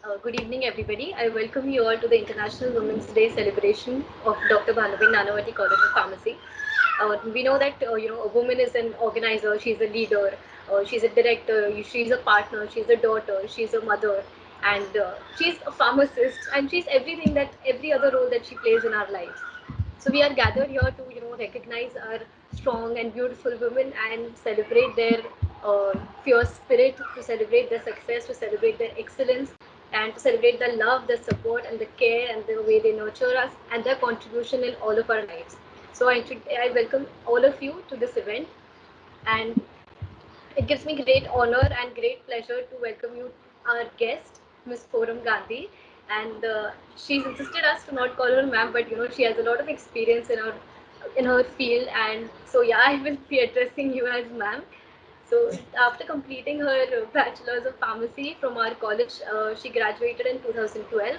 Good evening, everybody. I welcome you all to the International Women's Day celebration of Dr. Bhanubhi Nanavati College of Pharmacy. We know that a woman is an organizer, she's a leader, she's a director, she's a partner, she's a daughter, she's a mother, and she's a pharmacist, and she's everything that every other role that she plays in our lives. So we are gathered here to recognize our strong and beautiful women and celebrate their fierce spirit, to celebrate their success, to celebrate their excellence, and to celebrate the love, the support, and the care and the way they nurture us and their contribution in all of our lives. So I welcome all of you to this event, and it gives me great honor and great pleasure to welcome you, our guest, Miss Forum Gandhi. And she's insisted us to not call her ma'am, but she has a lot of experience in her field, and so yeah, I will be addressing you as ma'am. So after completing her bachelor's of pharmacy from our college, she graduated in 2012.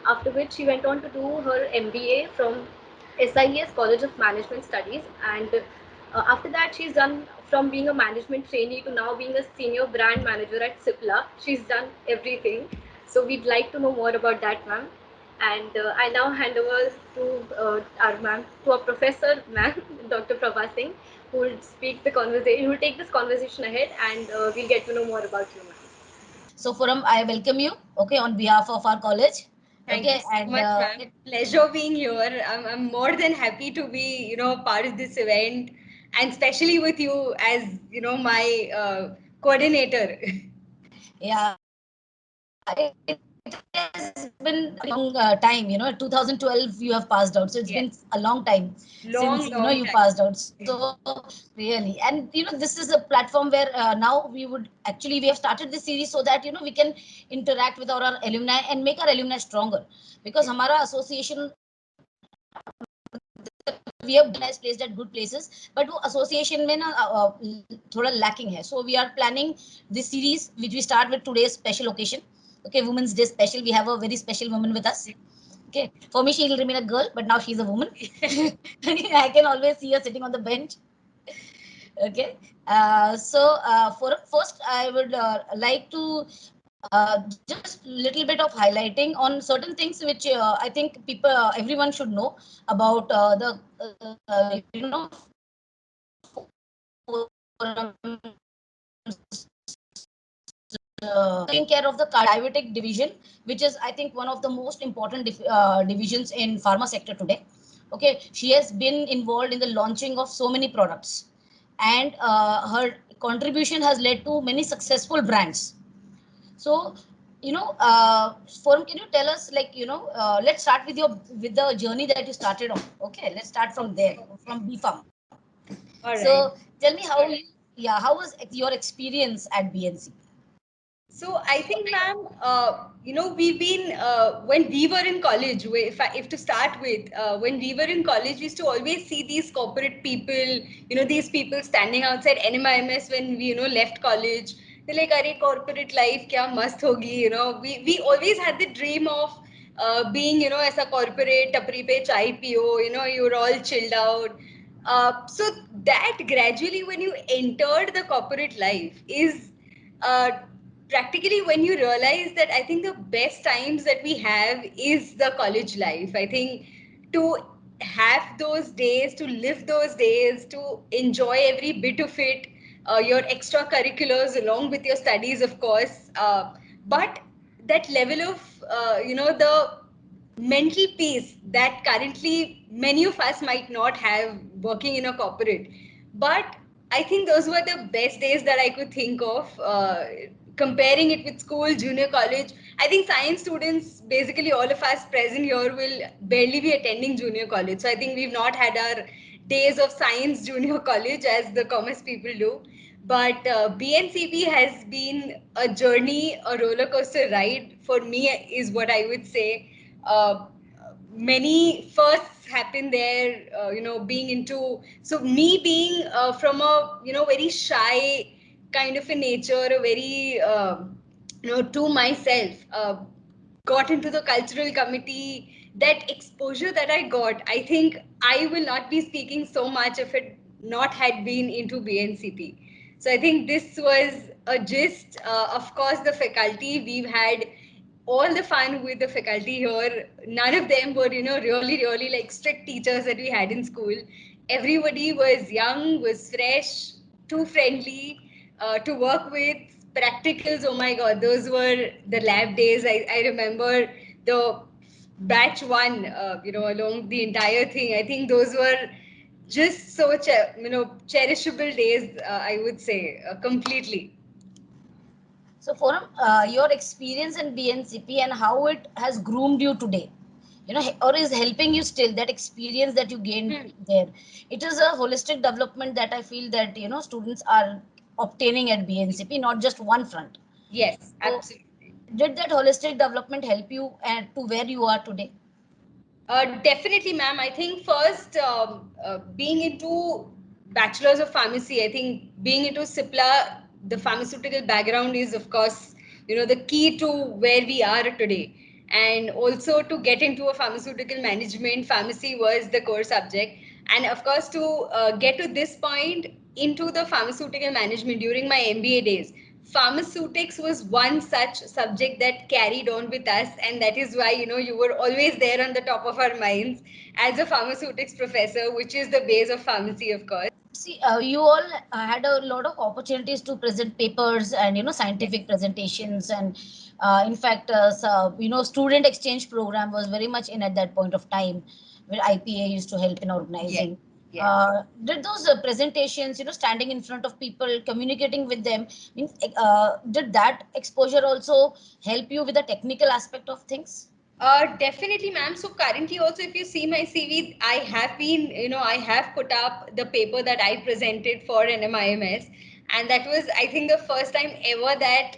After which she went on to do her MBA from SIES College of Management Studies, and after that she's done from being a management trainee to now being a senior brand manager at Cipla. She's done everything. So we'd like to know more about that, ma'am. And I now hand over to our professor, ma'am, Dr. Prabha Singh, who will speak the conversation, who will take this conversation ahead, and we'll get to know more about you, ma'am. So, Forum, I welcome you, okay, on behalf of our college. Thank you Okay, so and much, ma'am. Pleasure being here. I'm more than happy to be, part of this event, and especially with you as, my coordinator. yeah, it has been a long time. 2012 you have passed out, so it's been Yes, a long time since long, you long passed time. out. So really, and this is a platform where now we have started this series so that we can interact with our alumni and make our alumni stronger, because Yes. हमारा association we have done as placed at good places, but वो association में ना थोड़ा lacking है. So we are planning this series, which we start with today's special occasion. Okay, Women's Day special. We have a very special woman with us. Okay, for me she will remain a girl, but now she's a woman. I can always see her sitting on the bench. Okay, for first I would like to just little bit of highlighting on certain things which I think people, everyone should know about the taking care of the diabetic division, which is I think one of the most important divisions in pharma sector today. Okay, she has been involved in the launching of so many products, and her contribution has led to many successful brands. So, Forum, can you tell us, like, let's start with the journey that you started on. Okay, let's start from there, from BFAM. All right. So, tell me how was your experience at BNC? So I think, ma'am, we've been when we were in college. If to start with, when we were in college, we used to always see these corporate people. These people standing outside NMIMS when we left college. They're like, "Arey, corporate life, kya mast hogi." We always had the dream of being as a corporate tapri pe chai piyo. You're all chilled out. So that gradually, when you entered the corporate life, is uh, practically when you realize that I think the best times that we have is the college life. I think to have those days, to live those days, to enjoy every bit of it, your extracurriculars along with your studies, of course. But that level of, the mental peace that currently many of us might not have working in a corporate. But I think those were the best days that I could think of. Comparing it with school, junior college, I think science students, basically all of us present here, will barely be attending junior college. So I think we've not had our days of science junior college as the commerce people do. But BNCB has been a journey, a roller coaster ride for me, is what I would say. Many firsts happen there, being into, so me being from a very shy kind of a nature, a very to myself, got into the cultural committee. That exposure that I got, I think I will not be speaking so much if it not had been into BNCP. So I think this was a gist. Of course, the faculty we've had all the fun with the faculty here. None of them were, really like strict teachers that we had in school. Everybody was young, was fresh, too friendly to work with. Practicals, oh my God, those were the lab days. I remember the batch one, along the entire thing. I think those were just so, cherishable days, I would say, completely. So, Forum, your experience in BNCP and how it has groomed you today, or is helping you still, that experience that you gained there. It is a holistic development that I feel that, students are obtaining at BNCP, not just one front. Yes, So, absolutely. did that holistic development help you and to where you are today? Definitely, ma'am. I think first, being into bachelor's of pharmacy, I think being into CIPLA, the pharmaceutical background is, of course, the key to where we are today. And also to get into a pharmaceutical management, pharmacy was the core subject. And of course, to get to this point into the pharmaceutical management during my MBA days, pharmaceutics was one such subject that carried on with us, and that is why you were always there on the top of our minds as a pharmaceutics professor, which is the base of pharmacy, of course. See, you all had a lot of opportunities to present papers and Yes. scientific presentations, and in fact, so, student exchange program was very much in at that point of time, where IPA used to help in Yes. organizing. Yes. Did those presentations, standing in front of people, communicating with them, means did that exposure also help you with the technical aspect of things? Definitely, ma'am. So currently, also, if you see my CV, I have been, I have put up the paper that I presented for NMIMS, and that was, I think, the first time ever that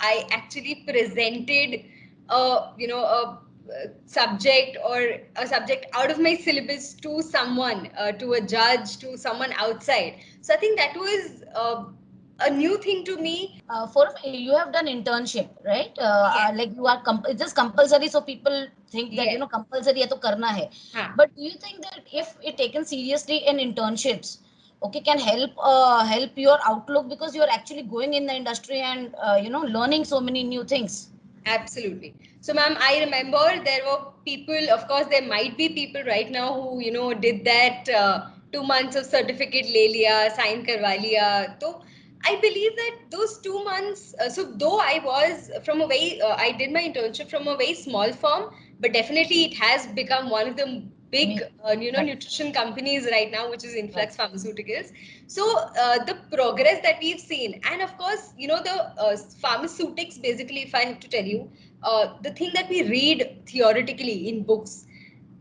I actually presented, a subject or a subject out of my syllabus to someone, to a judge, to someone outside. So I think that was a new thing to me. For you have done internship, right? Yes. Like you are it is compulsory, so people think that Yes. compulsory hai to karna hai. Huh. But do you think that if it taken seriously in internships, okay, can help your outlook, because you are actually going in the industry and learning so many new things? Absolutely. So, ma'am, I remember there were people, of course, there might be people right now who, did that 2 months of certificate le liya, sign karwa liya. So, I believe that those 2 months, so though I was from a very, I did my internship from a very small firm, but definitely it has become one of the big, Right, nutrition companies right now, which is right. Influx Pharmaceuticals. So the progress that we've seen, and of course, the pharmaceutics, basically, if I have to tell you, the thing that we read theoretically in books,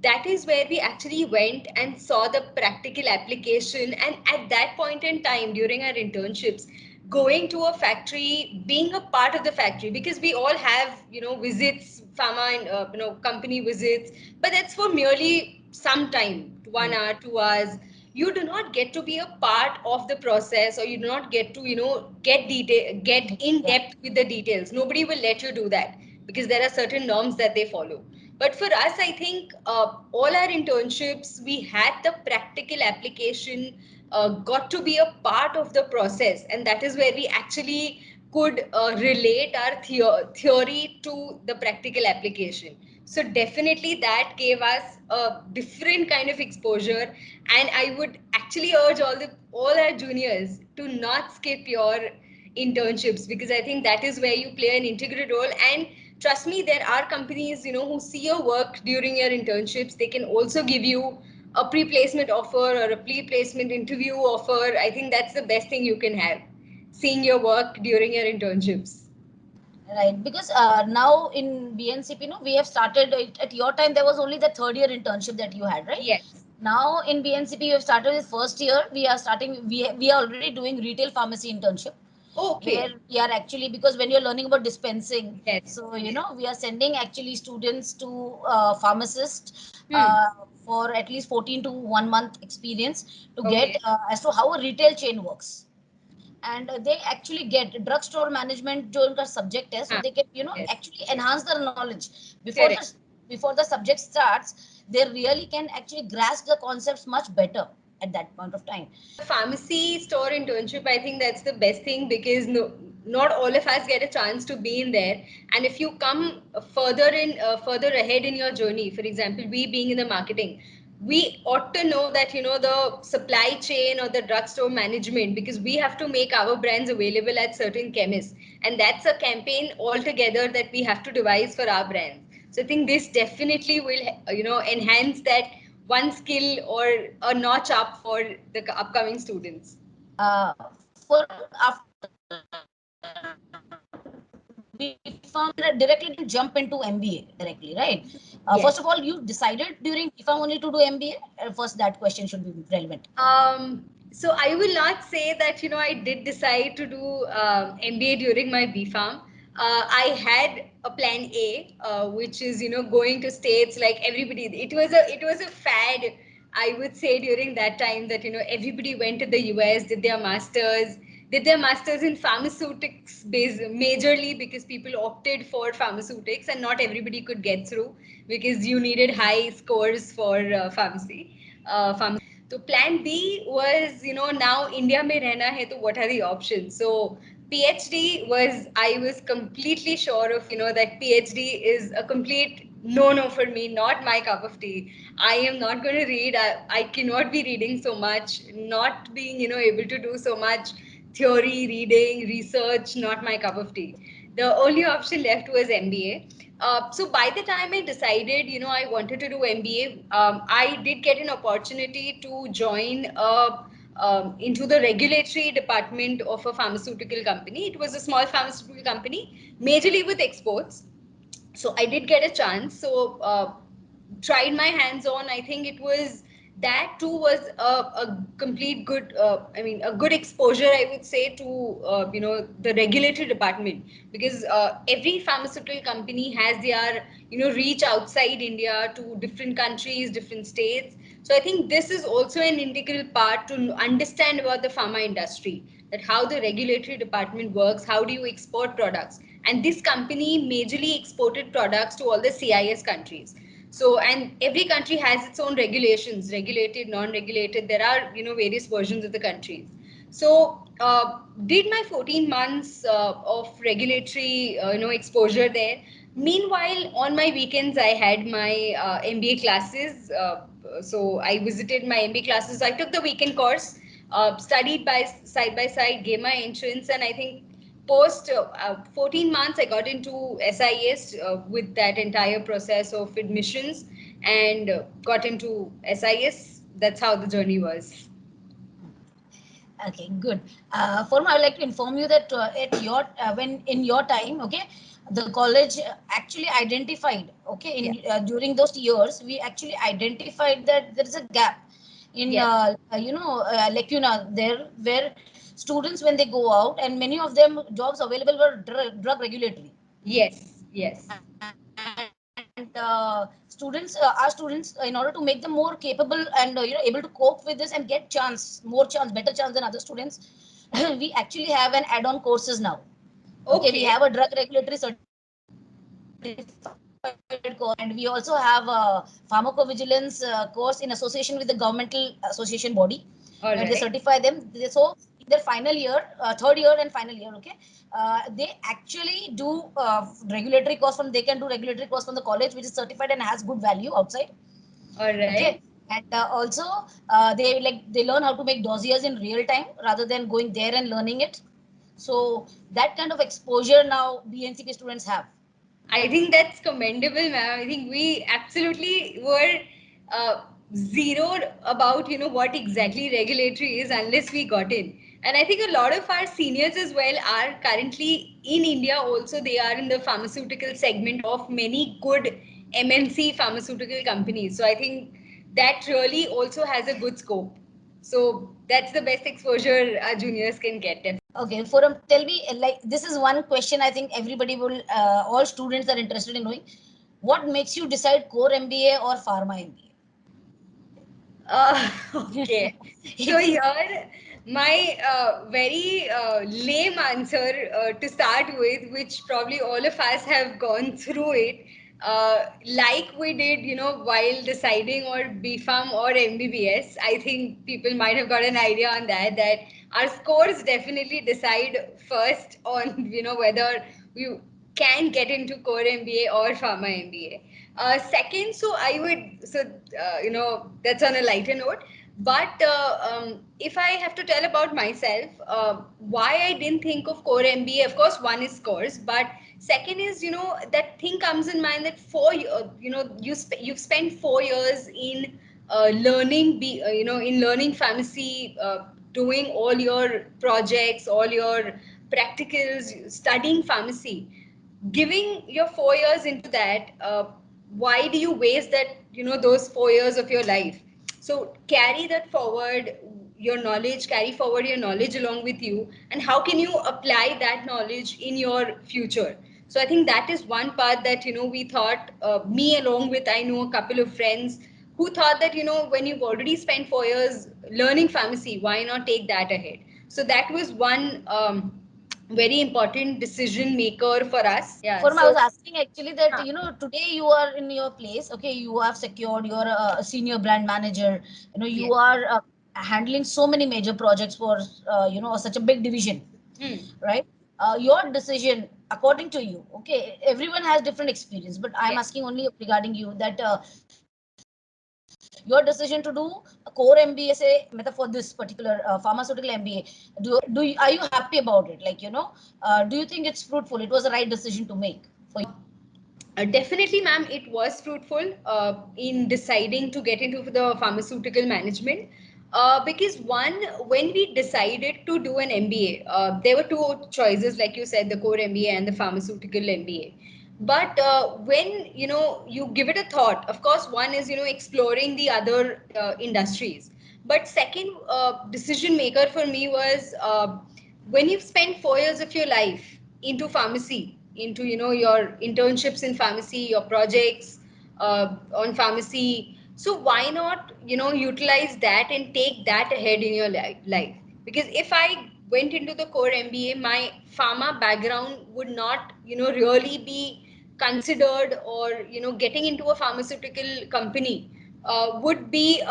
that is where we actually went and saw the practical application. And at that point in time, during our internships, going to a factory, being a part of the factory, because we all have, visits, pharma and, company visits, but that's for merely some time, 1 hour, 2 hours. You do not get to be a part of the process, or you do not get to, get in Yeah. depth with the details. Nobody will let you do that because there are certain norms that they follow. But for us, I think all our internships, we had the practical application, got to be a part of the process. And that is where we actually could relate our theory to the practical application. So definitely that gave us a different kind of exposure. And I would actually urge all our juniors to not skip your internships, because I think that is where you play an integral role. And trust me, there are companies, who see your work during your internships. They can also give you a pre-placement offer or a pre-placement interview offer. I think that's the best thing you can have, seeing your work during your internships. Right, because now in BNCP, we have started at your time. There was only the third year internship that you had, right? Yes. Now in BNCP, we have started with first year. We are starting. We are already doing retail pharmacy internship, where Okay. we are actually, because when you're learning about dispensing, Yes. so we are sending actually students to pharmacists Hmm. for at least 14 to 1 month experience to get Okay. as to how a retail chain works, and they actually get drugstore management जो उनका subject है, so Huh. they can Yes. actually enhance their knowledge before Correct. the subject starts. They really can actually grasp the concepts much better at that point of time. Pharmacy store internship, I think that's the best thing, because no, not all of us get a chance to be in there. And if you come further ahead in your journey, for example, we being in the marketing, we ought to know that, you know, the supply chain or the drugstore management, because we have to make our brands available at certain chemists, and that's a campaign altogether that we have to devise for our brands. So I think this definitely will, you know, enhance that one skill or a notch up for the upcoming students. For after BPharm, directly didn't jump into MBA directly, right? Yes. First of all, you decided during BPharm only to do MBA. First, that question should be relevant. So I will not say that, you know, I did decide to do MBA during my BPharm. I had a plan A, which is, you know, going to States like everybody. It was a fad, I would say, during that time, that, you know, everybody went to the US, did their masters in pharmaceutics majorly because people opted for pharmaceutics, and not everybody could get through because you needed high scores for pharmacy. So plan B was, you know, now India mein rehna hai, to what are the options? So PhD was, I was completely sure of, you know, that PhD is a complete no for me, not my cup of tea. I am not going to read. I cannot be reading so much, not being, you know, able to do so much theory, reading, research, not my cup of tea. The only option left was MBA. So by the time I decided, you know, I wanted to do MBA, I did get an opportunity to join into the regulatory department of a pharmaceutical company. It was a small pharmaceutical company, majorly with exports. So I did get a chance. So tried my hands on. I think it was, that too was a complete good, a good exposure, I would say, to you know, the regulatory department, because every pharmaceutical company has their, you know, reach outside India to different countries, different states. So I think this is also an integral part to understand about the pharma industry, that how the regulatory department works, how do you export products. And this company majorly exported products to all the CIS countries. So, and every country has its own regulations, regulated, non-regulated. There are, you know, various versions of the countries. So, did my 14 months of regulatory, you know, exposure there. Meanwhile, on my weekends, I had my MBA classes. So I visited my MBA classes. I took the weekend course, studied by side, gave my entrance, and I think post 14 months I got into SIS with that entire process of admissions, and got into SIS. That's how the journey was. Okay, good. Forma, I would like to inform you that at your when in your time, okay, the college actually identified, okay, in Yes. during those years, we actually identified that there is a gap in Yes. lacuna there, where students, when they go out, and many of them jobs available were drug regulatory. Yes. Yes. And students, our students, in order to make them more capable and able to cope with this and get chance, more chance, better chance than other students, we actually have an add-on courses now. Okay, we Okay. have a drug regulatory certified course, and we also have a pharmacovigilance course in association with the governmental association body, All where they right. certify them. So in their final year, third year and final year, okay, they actually do regulatory course from. They can do regulatory course from the college, which is certified and has good value outside. All Okay, right. and also they learn how to make dossiers in real time rather than going there and learning it. So that kind of exposure now BNCP students have. I think that's commendable, ma'am. I think we absolutely were zeroed about, you know, what exactly regulatory is unless we got in. And I think a lot of our seniors as well are currently in India also. They are in the pharmaceutical segment of many good MNC pharmaceutical companies. So I think that really also has a good scope. So that's the best exposure our juniors can get. Okay, Forum, tell me, like, this is one question I think everybody will, all students are interested in knowing. What makes you decide core MBA or pharma MBA? Okay. So here, my very lame answer to start with, which probably all of us have gone through it, like we did, you know, while deciding or BPharm or MBBS. I think people might have got an idea on that. That our scores definitely decide first on, whether you can get into core MBA or pharma MBA. Second, that's on a lighter note. But if I have to tell about myself, why I didn't think of core MBA, of course, one is scores, but second is, that thing comes in mind that you've spent 4 years in in learning pharmacy, doing all your projects, all your practicals, studying pharmacy, giving your 4 years into that. Why do you waste that, those 4 years of your life? So carry that forward, your knowledge, carry forward your knowledge along with you, and how can you apply that knowledge in your future? So I think that is one part that, we thought, me along with, I know a couple of friends who thought that, when you've already spent 4 years learning pharmacy, why not take that ahead? So that was one very important decision maker for us. Yeah. For I So was asking actually that, huh, today you are in your place. Okay, you have secured your senior brand manager. yeah. You are handling so many major projects for such a big division, right? Your decision, according to you, okay, everyone has different experience, but I'm Yeah. asking only regarding you that your decision to do a core MBA, say, for this particular pharmaceutical MBA, are you happy about it? Like, do you think it's fruitful? It was the right decision to make for you? Definitely, ma'am, it was fruitful in deciding to get into the pharmaceutical management. Because one, when we decided to do an MBA, there were two choices, like you said, the core MBA and the pharmaceutical MBA. But when you give it a thought, of course, one is exploring the other industries. But second decision maker for me was when you've spent 4 years of your life into pharmacy, into your internships in pharmacy, your projects on pharmacy, so why not utilize that and take that ahead in your life? Because if I went into the core MBA, my pharma background would not really be considered, or getting into a pharmaceutical company would be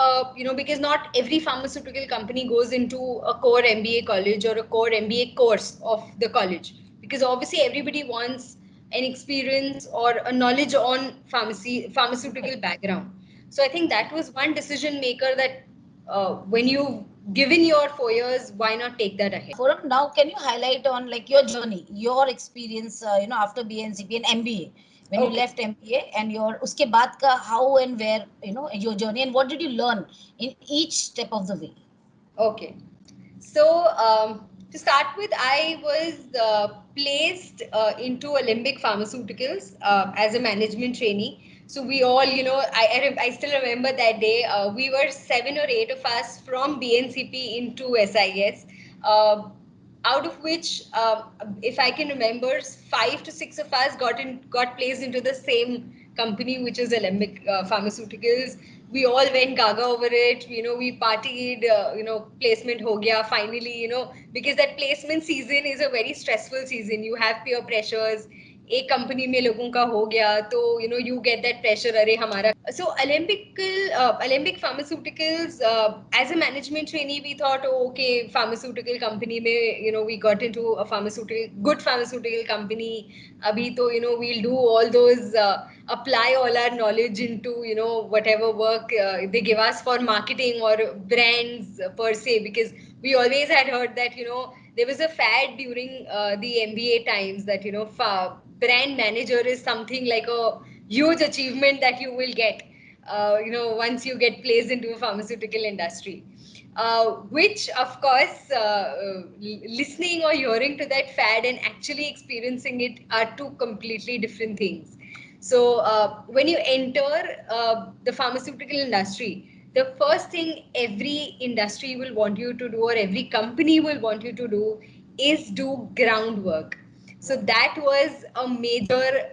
because not every pharmaceutical company goes into a core MBA college or a core MBA course of the college, because obviously everybody wants an experience or a knowledge on pharmaceutical background. So I think that was one decision maker, that when you've given your 4 years, why not take that ahead? Forum, now can you highlight on like your journey, your experience, after BNCP and MBA, when you Okay. left MBA, and your uske baad ka how and where, your journey, and what did you learn in each step of the way? Okay. So, to start with, I was placed into Alembic Pharmaceuticals as a management trainee. So we all, I still remember that day. We were 7 or 8 of us from BNCP into SIS. Out of which, if I can remember, 5 to 6 of us got placed into the same company, which is Alembic Pharmaceuticals. We all went gaga over it. We partied. Placement ho gaya finally. Because that placement season is a very stressful season. You have peer pressures. एक company में लोगों का हो गया तो you get that pressure, अरे हमारा. So Alembic Pharmaceuticals, as a management trainee, we thought, oh, okay, pharmaceutical company में we got into a good pharmaceutical company. Abhi to we'll do all those, apply all our knowledge into whatever work they give us for marketing or brands per se, because we always had heard that there was a fad during the MBA times that brand manager is something like a huge achievement that you will get once you get placed into a pharmaceutical industry. Which, of course, listening or hearing to that fad and actually experiencing it are two completely different things. So, when you enter the pharmaceutical industry, the first thing every industry will want you to do, or every company will want you to do, is do groundwork. So that was a major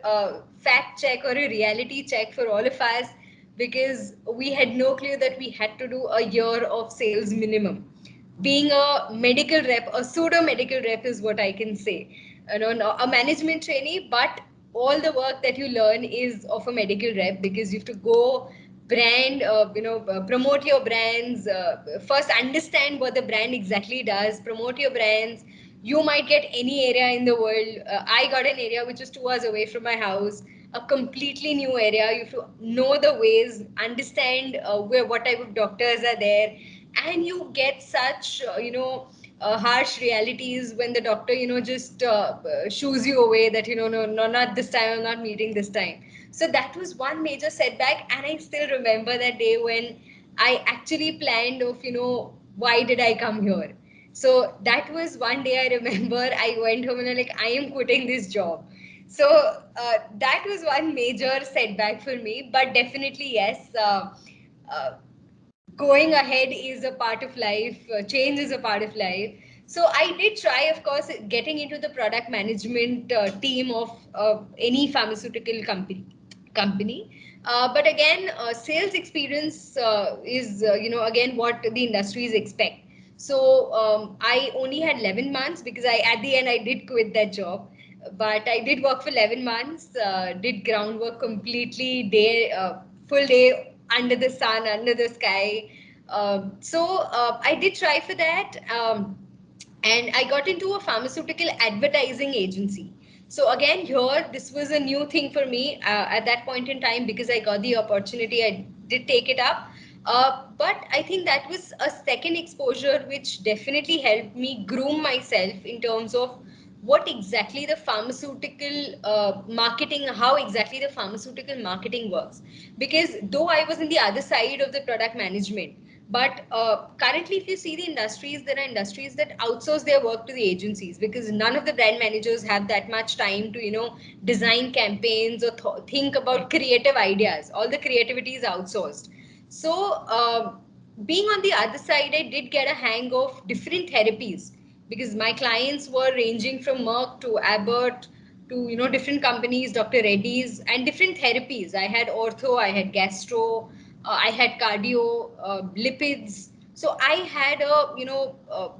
fact check or a reality check for all of us, because we had no clue that we had to do a year of sales minimum. Being a medical rep, a pseudo medical rep is what I can say. A management trainee, but all the work that you learn is of a medical rep, because you have to go brand, promote your brands, first understand what the brand exactly does, promote your brands. You might get any area in the world. I got an area which is 2 hours away from my house, a completely new area. You have to know the ways, understand what type of doctors are there, and you get such, harsh realities when the doctor, just shoos you away that, no, no, not this time, I'm not meeting this time. So that was one major setback, and I still remember that day when I actually planned of, why did I come here? So that was one day I remember I went home and I'm like, I am quitting this job. So that was one major setback for me. But definitely, yes, uh, going ahead is a part of life, change is a part of life. So I did try, of course, getting into the product management team of any pharmaceutical company. But again, sales experience is, again, what the industries expect. So I only had 11 months because at the end I did quit that job. But I did work for 11 months, did groundwork completely, full day under the sun, under the sky. So I did try for that. And I got into a pharmaceutical advertising agency. So again, here, this was a new thing for me at that point in time because I got the opportunity. I did take it up. But I think that was a second exposure which definitely helped me groom myself in terms of what exactly the pharmaceutical marketing, how exactly the pharmaceutical marketing works. Because though I was in the other side of the product management, but currently, if you see the industries, there are industries that outsource their work to the agencies because none of the brand managers have that much time to, design campaigns or think about creative ideas. All the creativity is outsourced. So, being on the other side, I did get a hang of different therapies because my clients were ranging from Merck to Abbott to, different companies, Dr. Reddy's, and different therapies. I had ortho, I had gastro, I had cardio, lipids. So I had a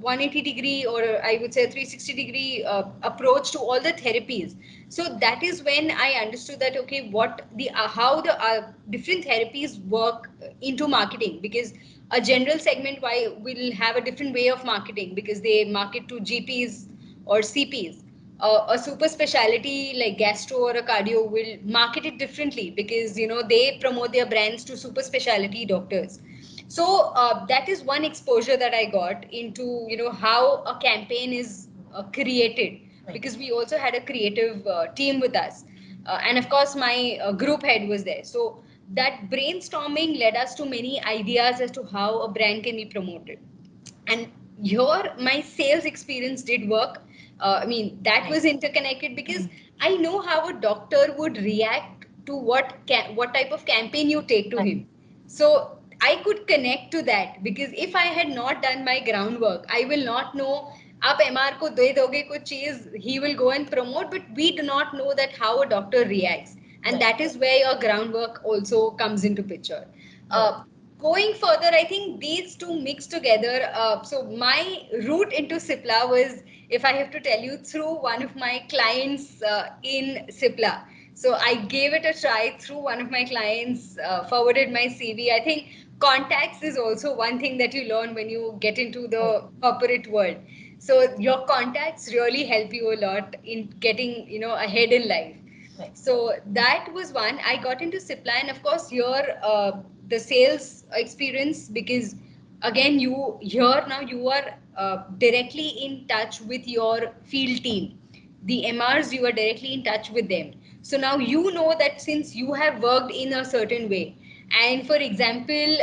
180-degree, or I would say a 360-degree approach to all the therapies. So that is when I understood that okay, what the how the different therapies work into marketing, because a general segment why will have a different way of marketing because they market to GPs or CPs. A super specialty like gastro or a cardio will market it differently because they promote their brands to super specialty doctors. So that is one exposure that I got into how a campaign is created, because we also had a creative team with us, and of course my group head was there. So that brainstorming led us to many ideas as to how a brand can be promoted. And here my sales experience did work. I mean, that was interconnected because I know how a doctor would react to what type of campaign you take to him. So I could connect to that because if I had not done my groundwork, I will not know. आप MR को दे दोगे कुछ चीज, he will go and promote, but we do not know that how a doctor reacts, and that is where your groundwork also comes into picture. Going further, I think these two mixed together. So my route into Cipla was, if I have to tell you, through one of my clients in Cipla. So I gave it a try through one of my clients, forwarded my CV. I think contacts is also one thing that you learn when you get into the corporate world. So your contacts really help you a lot in getting, ahead in life. So that was one. I got into Cipla, and of course, here the sales experience, because again, you are directly in touch with your field team. The MRs, you are directly in touch with them. So now you know that since you have worked in a certain way, and for example,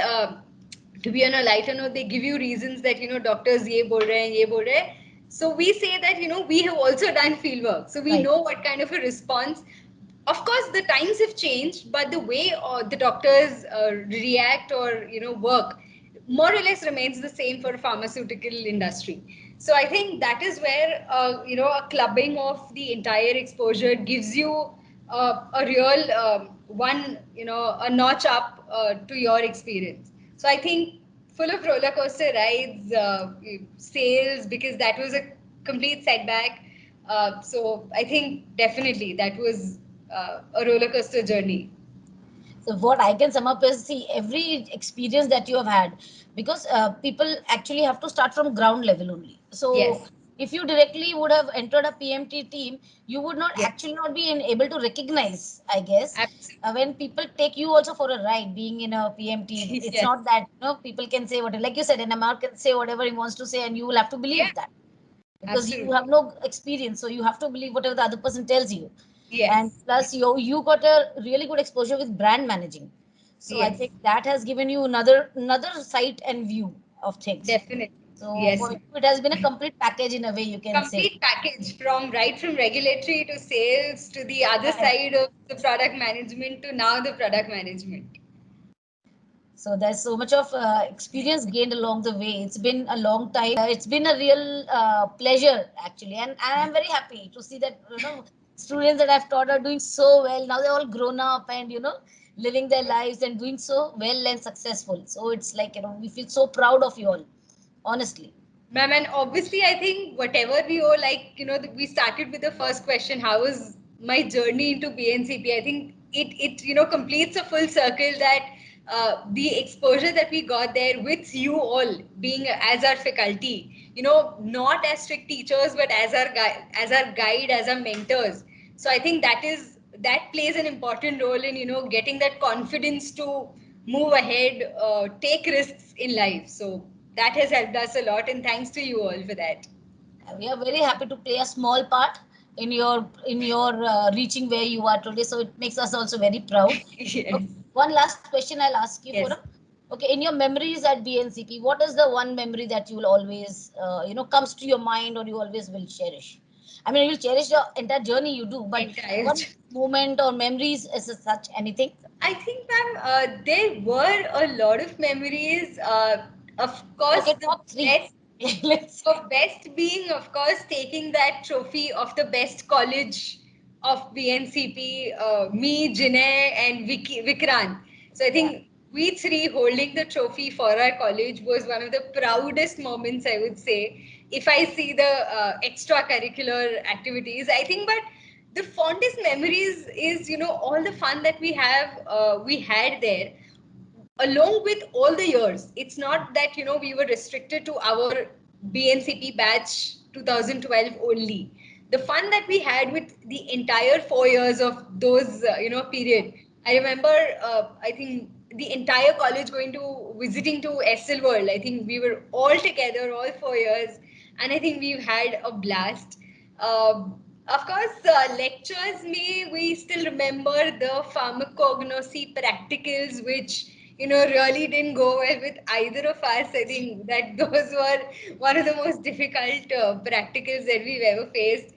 to be on a lighter note, they give you reasons that doctors ye bol rahe hain, ye bol rahe hain. So we say that we have also done field work, so we know what kind of a response. Of course, the times have changed, but the way the doctors react or work more or less remains the same for pharmaceutical industry. So I think that is where a clubbing of the entire exposure gives you a real one a notch up to your experience. So I think full of roller coaster rides, sales, because that was a complete setback. So I think definitely that was a roller coaster journey. So what I can sum up is, see, every experience that you have had, because people actually have to start from ground level only. So Yes. if you directly would have entered a PMT team, you would not Yes. actually not be able to recognize, I guess, Absolutely. when people take you also for a ride being in a PMT. It's Yes. not that, people can say whatever, like you said, an Amar can say whatever he wants to say, and you will have to Yeah. believe that, because you Absolutely. have no experience, so you have to believe whatever the other person tells you. And Yes. plus you got a really good exposure with brand managing, so I Yes. think that has given you another sight and view of things. Definitely. So Yes. for you it has been a complete package in a way, you can say. Complete package from right from regulatory to sales to the other Correct. side of the product management to now the product management. So there's so much of experience gained along the way. It's been a long time. It's been a real pleasure actually, and I'm very happy to see that students that I've taught are doing so well. Now they're all grown up and living their lives and doing so well and successful. So it's like we feel so proud of you all, honestly. Ma'am, and obviously, I think whatever we owe, like, we started with the first question, how was my journey into BNCP? I think it completes a full circle that the exposure that we got there with you all being as our faculty, not as strict teachers, but as our guide, as our mentors. So I think that plays an important role in, getting that confidence to move ahead, take risks in life. So that has helped us a lot, and thanks to you all for that. We are very happy to play a small part in your reaching where you are today. So it makes us also very proud. Yes. Okay, one last question I'll ask you, Yes. Forum. Okay, in your memories at BNCP, what is the one memory that you will always, comes to your mind, or you always will cherish? I mean, you'll cherish the entire journey you do, but Entire. one moment or memories is such anything? I think, ma'am, there were a lot of memories. Of course, Okay, the top three. best. Let's. So best being, of course, taking that trophy of the best college of BNCP, me, Jinay, and Vikrant. So I Yeah. think we three holding the trophy for our college was one of the proudest moments, I would say. If I see the extracurricular activities, I think, but the fondest memories is, all the fun that we had there along with all the years. It's not that we were restricted to our BNCP batch 2012 only. The fun that we had with the entire 4 years of those period. I remember, I think the entire college going to visiting to SL World. I think we were all together all 4 years, and I think we've had a blast. Of course, lectures, may we still remember the pharmacognosy practicals, which really didn't go well with either of us. I think that those were one of the most difficult practicals that we've ever faced.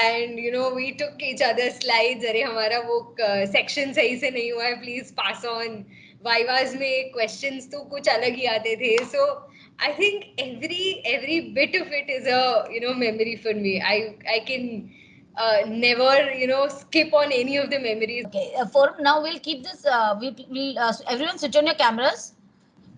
And we took each other's slides. अरे हमारा वो section सही से नहीं हुआ है, please pass on. Vivas में questions तो कुछ अलग ही आते थे. So I think every bit of it is a memory for me. I can never skip on any of the memories. Okay, for now we'll keep this. We'll everyone switch on your cameras.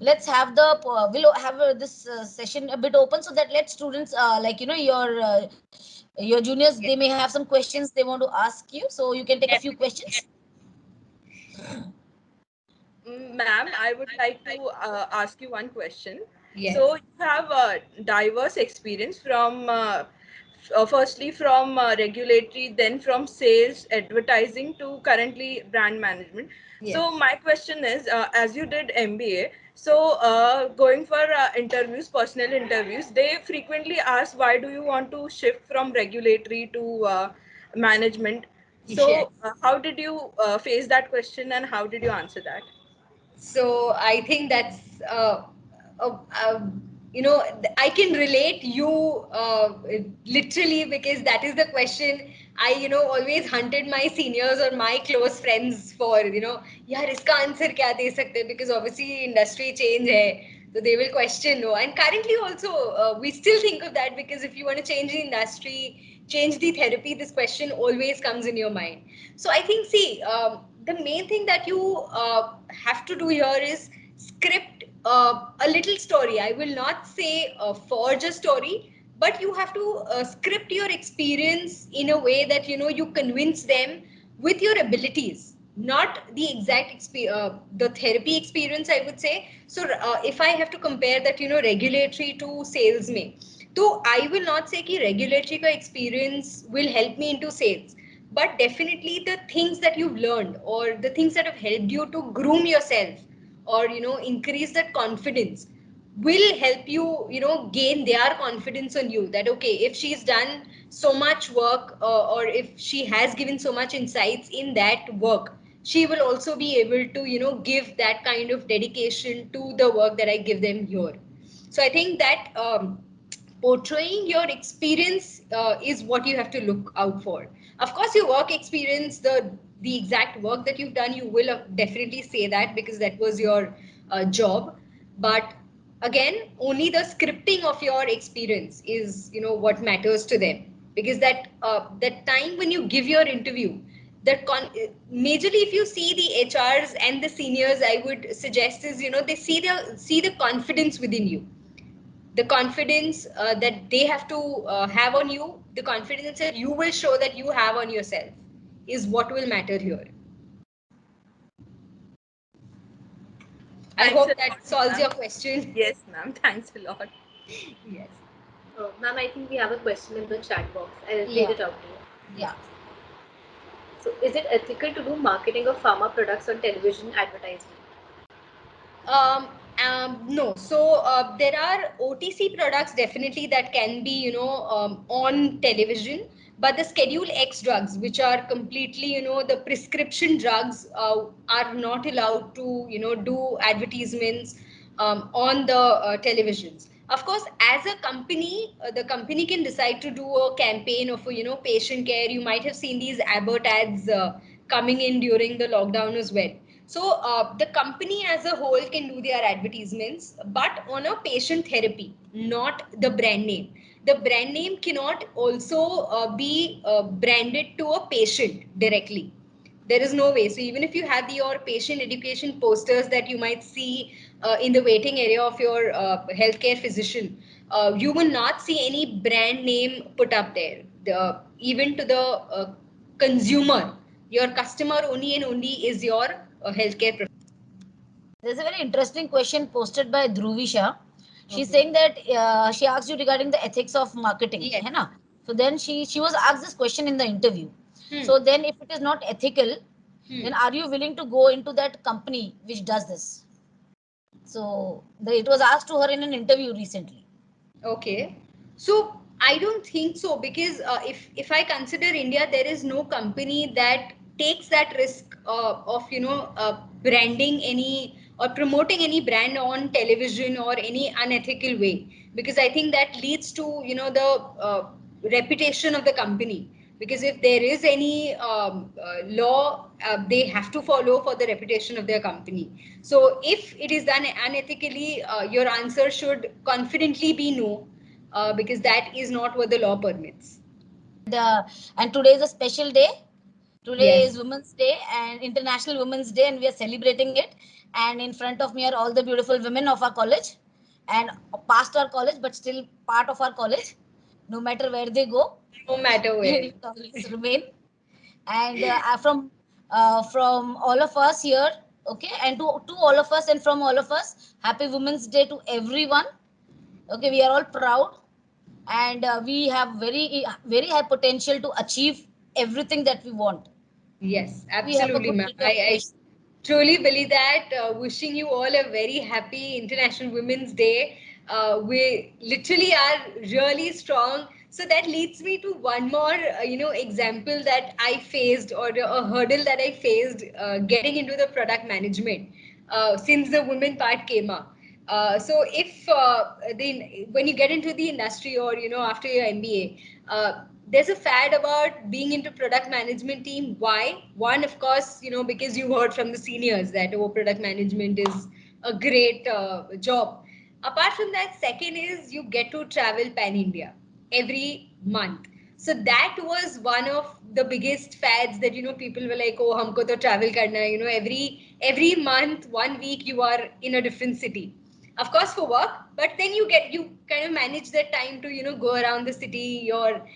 Let's have we'll have this session a bit open, so that let students like your juniors, they Yes, may have some questions they want to ask you, so you can take a few definitely. questions. Ma'am, I would like to ask you one question. So Yes. you have diverse experience from firstly from regulatory, then from sales, advertising to currently brand management. Yes. So my question is, as you did MBA, so going for interviews, personal interviews, they frequently ask, why do you want to shift from regulatory to management? Yes. So how did you face that question, and how did you answer that? So I think that's uh, uh, I can relate you literally, because that is the question I always hunted my seniors or my close friends for. यार इसका answer क्या दे सकते हैं, because obviously industry change है, so they will question. No, and currently also we still think of that, because if you want to change the industry, change the therapy, this question always comes in your mind. So I think, see, the main thing that you have to do here is script a little story. I will not say forge a story, but you have to script your experience in a way that you convince them with your abilities. not the exact the therapy experience, I would say. So if I have to compare that, regulatory to sales mein, so I will not say ki regulatory ka experience will help me into sales, but definitely the things that you've learned or the things that have helped you to groom yourself or increase that confidence will help you gain their confidence on you, that okay, if she's done so much work, or if she has given so much insights in that work, she will also be able to give that kind of dedication to the work that I give them here. So I think that portraying your experience is what you have to look out for. Of course, your work experience, the exact work that you've done, you will definitely say that because that was your job. But again, only the scripting of your experience is what matters to them, because that time when you give your interview, majorly if you see the HRs and the seniors, I would suggest is they see the confidence within you, the confidence that they have to have on you, the confidence that you will show that you have on yourself is what will matter here. I Thanks a hope lot, that solves ma'am. your question. Yes, ma'am. Thanks a lot. Yes. Ma'am, I think we have a question in the chat box. I'll read Yeah, it out to you. yeah. So, is it ethical to do marketing of pharma products on television advertisement? No. So there are OTC products definitely that can be, on television, but the Schedule X drugs, which are completely, the prescription drugs, are not allowed to, do advertisements on the televisions. Of course, as a company, the company can decide to do a campaign of, patient care. You might have seen these Abbott ads coming in during the lockdown as well. So the company as a whole can do their advertisements, but on a patient therapy, not the brand name. The brand name cannot also be branded to a patient directly. There is no way. So even if you have your patient education posters that you might see in the waiting area of your healthcare physician, you will not see any brand name put up there. Even to the consumer, your customer only and only is your healthcare professional. There's a very interesting question posted by Dhruvisha. She's Okay. saying that she asked you regarding the ethics of marketing, Yes. है ना? So then she was asked this question in the interview. Hmm. So then, if it is not ethical, then Hmm. are you willing to go into that company which does this? So it was asked to her in an interview recently. Okay. So I don't think so, because if I consider India, there is no company that takes that risk of branding any or promoting any brand on television or any unethical way, because I think that leads to the reputation of the company. Because if there is any law, they have to follow for the reputation of their company. So if it is done unethically, your answer should confidently be no, because that is not what the law permits. And today is a special day. Today Yes. is Women's Day and International Women's Day, and we are celebrating it. And in front of me are all the beautiful women of our college, and past our college, but still part of our college. No matter where they go, No matter they where. will always remain. And from all of us here, okay, and to all of us, and from all of us, Happy Women's Day to everyone. Okay, we are all proud, and we have very high potential to achieve everything that we want. Yes, We have a absolutely, good ma'am. I determination. truly believe that. Wishing you all a very happy International Women's Day. We literally are really strong. So that leads me to one more, example that I faced, or a hurdle that I faced getting into the product management since the women part came up. So if when you get into the industry, or after your MBA, there's a fad about being into product management team. Why? One, of course, because you heard from the seniors that product management is a great job. Apart from that, second is you get to travel pan India every month. So that was one of the biggest fads that people were like, oh, humko to travel karna hai. Every month, 1 week, you are in a different city, of course for work, but then you kind of manage that time to go around the city. Your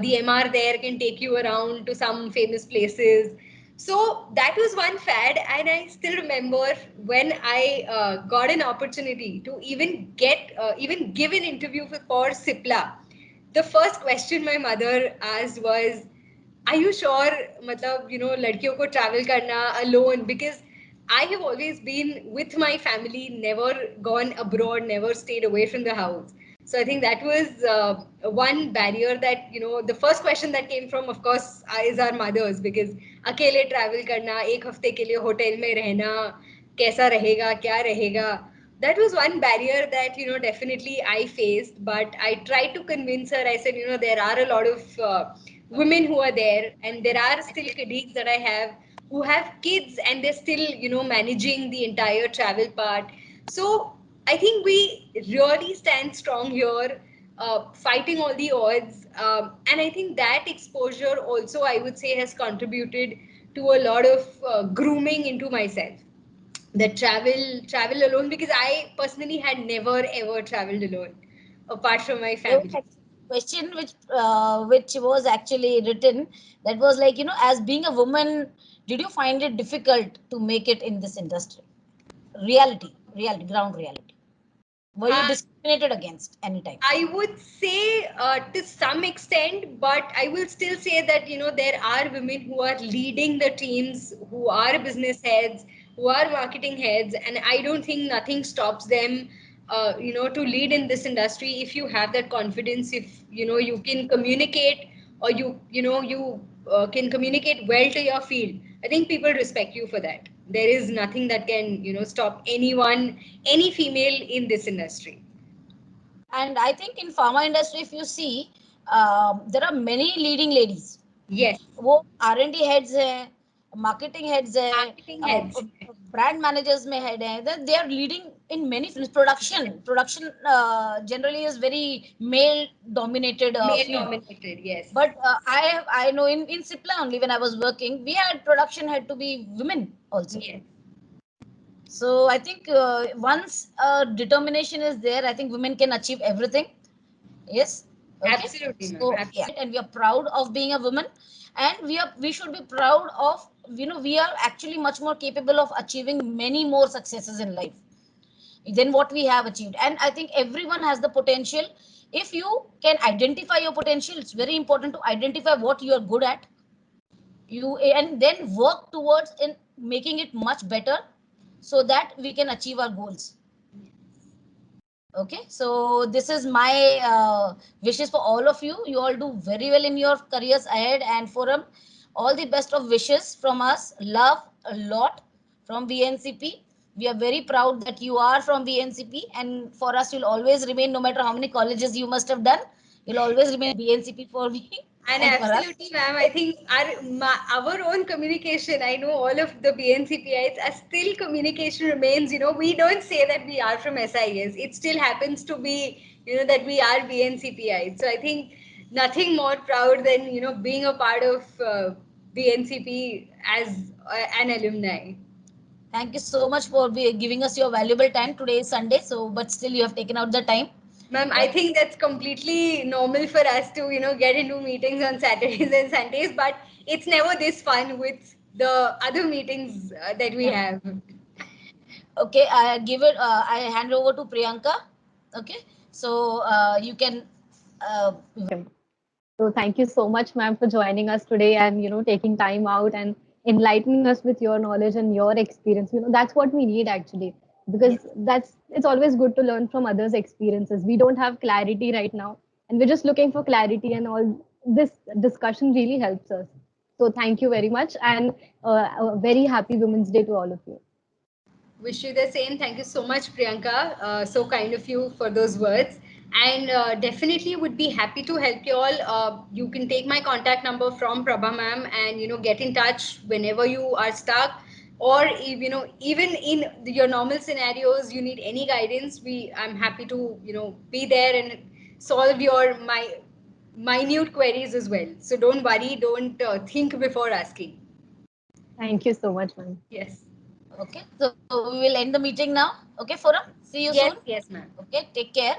the MR there can take you around to some famous places. So that was one fad, and I still remember when I got an opportunity to even give an interview for Cipla. The first question my mother asked was, "Are you sure, matlab, ladkiyon ko travel karna alone?" Because I have always been with my family, never gone abroad, never stayed away from the house. So I think that was one barrier that, the first question that came from, of course, is our mothers, because अकेले travel करना, एक हफ्ते के लिए hotel में रहना, कैसा रहेगा, क्या रहेगा. That was one barrier that, definitely I faced, but I tried to convince her. I said, there are a lot of women who are there, and there are still colleagues that I have who have kids, and they're still, managing the entire travel part. So I think we really stand strong here, fighting all the odds. And I think that exposure also, I would say, has contributed to a lot of grooming into myself. That travel alone, because I personally had never ever traveled alone, apart from my There was family. actually a question which was actually written, that was like, as being a woman, did you find it difficult to make it in this industry? Reality, ground reality. Were you Uh, discriminated against anytime? I would say to some extent, but I will still say that, there are women who are leading the teams, who are business heads, who are marketing heads, and I don't think nothing stops them, to lead in this industry if you have that confidence, if you can communicate, or you can communicate well to your field. I think people respect you for that. There is nothing that can stop anyone, any female in this industry. And I think in pharma industry, if you see, there are many leading ladies. Yes. वो R&D heads है, marketing heads है, Marketing heads. brand managers में head है. They are leading in many fields. Production generally is very male dominated Male field. dominated, yes. But I know in Cipla only, when I was working, we had production had to be women also. Yes. So I think once determination is there, I think women can achieve everything. Yes. Okay. Absolutely, ma'am. So Absolutely. yeah, and we are proud of being a woman, and we should be proud of, we are actually much more capable of achieving many more successes in life than what we have achieved. And I think everyone has the potential. If you can identify your potential, it's very important to identify what you are good at, and then work towards in making it much better, so that we can achieve our goals. Okay, so this is my wishes for all of you. You all do very well in your careers ahead, and for all the best of wishes from us. Love a lot from VNCP. We are very proud that you are from VNCP, and for us, you'll always remain, no matter how many colleges you must have done, you'll always remain VNCP for me And and for us. absolutely, ma'am. I think our own communication, I know all of the BNCPIs, are still communication remains. We don't say that we are from SIS. It still happens to be, that we are BNCPIs. So I think nothing more proud than, being a part of BNCP as an alumni. Thank you so much for giving us your valuable time. Today is Sunday, so but still you have taken out the time. Ma'am, I think that's completely normal for us to, get into meetings on Saturdays and Sundays, but it's never this fun with the other meetings that we have. Okay, I give it. I hand over to Priyanka. Okay, so you can. So thank you so much, ma'am, for joining us today and taking time out and enlightening us with your knowledge and your experience. That's what we need actually, because it's always good to learn from others' experiences. We don't have clarity right now, and we're just looking for clarity, and all this discussion really helps us. So thank you very much, and a very happy Women's Day to all of you. Wish you the same. Thank you so much, Priyanka. So kind of you for those words. And definitely would be happy to help you all. You can take my contact number from Prabha ma'am, and get in touch whenever you are stuck, or if, even in your normal scenarios you need any guidance. I'm happy to be there and solve your my minute queries as well. So don't worry. Don't think before asking. Thank you so much, ma'am. Yes. Okay, so we will end the meeting now. Okay, Forum. See you Yes. soon. Yes, ma'am. Okay, take care.